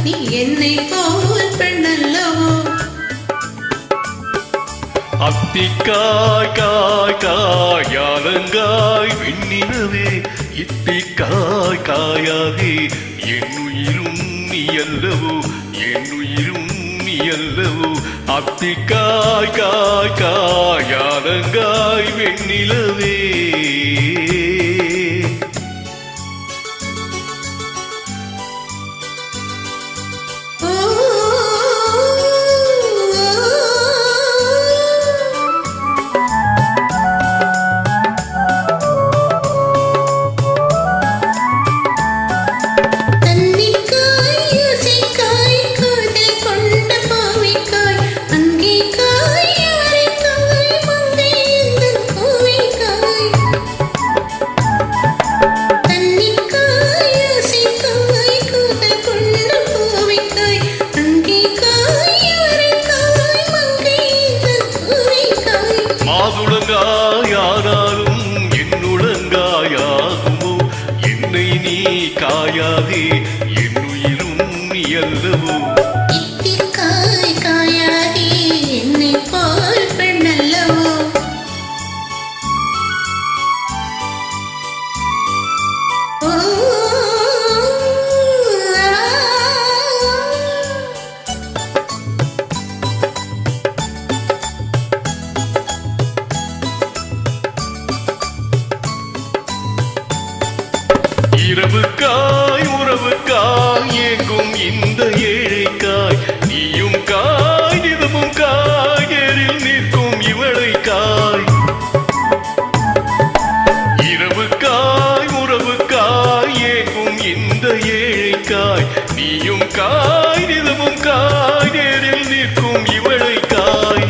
நீ என்னை போல் பெண்ணல்லவோ அத்திக்காய் காய் காயாலங்காய் வெண்ணிலவே இத்திக்காய் காயாதே என்னுயிரும் நீ அல்லவோ என்னுயிரும் நீ அல்லவோ அத்திக்காய் காய் காயாலங்காய் வெண்ணிலவே மாதுளங்காயானாலும் என்னுளங்காயாகுமோ என்னை நீ காயாதே என்னுயிரும் நீ அல்லவோ இத்திக்காய் காயாதே என்னை போல் பெண்ணல்லவோ இரவுக்காய் உறவுக்காய் ஏங்கும் இந்த ஏழைக்காய் நீயும் காய் நிதமும் காய்கறில் நிற்கும் இவளை காய் இரவுக்காய் உறவுக்காய் ஏங்கும் இந்த ஏழைக்காய் நீயும் காய் நிதமும் காய்கறில் நிற்கும் இவளை காய்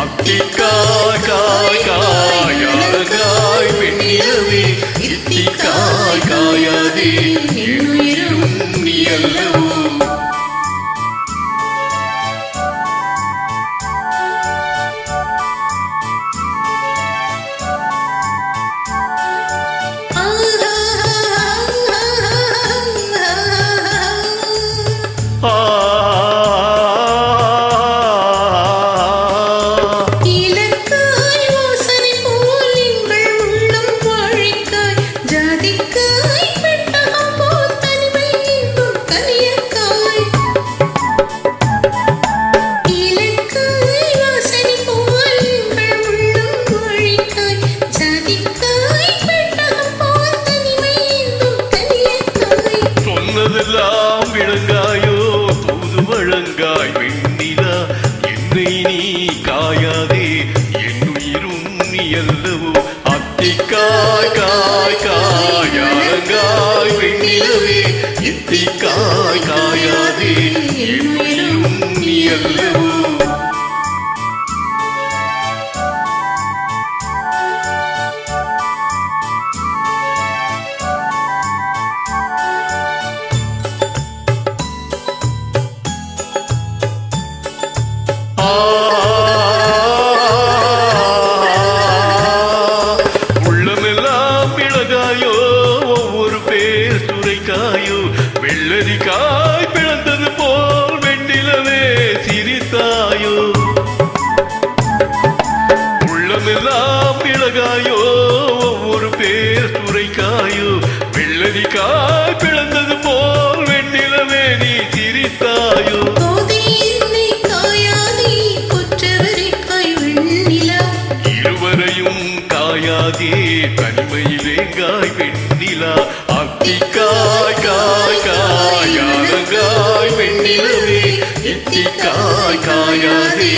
அத்திக்காய் காய் காயாலங்காய் வெண்ணிலவே இத்திக்காய் காயாதே என்னுயிரும் நீ அல்லவோ சொன்னதெல்லாம் விளங்காயோ தூது வழங்காய் வெண்ணிலா என்னை நீ காயாதே என்னுயிரும் நீ அல்லவோ அத்திக்காய் காய் காயாலங்காய் வெண்ணிலவே இத்திக்காய் காயாதே என்னுயிரும் நீ அல்லவோ உள்ளமெல்லாம் மிளகாயோ ஒவ்வொரு பேர் சுரைக்காயோ வெள்ளரிக்காய் பிளந்தது போல் வெண்ணிலவே சிரித்தாயோ உள்ளமெல்லாம் மிளகாயோ ஒவ்வொரு பேர் சுரைக்காயோ வெள்ளரிக்காய் பிளந்தது போல் வெண்ணிலவே நீ சிரித்தாயோ இருவரையும் காயாதே தனிமையிலேங்காய் வெண்ணிலா அத்திக்காய் காய் காயாலங்காய் வெண்ணிலவே இத்திக்காய் காயாதே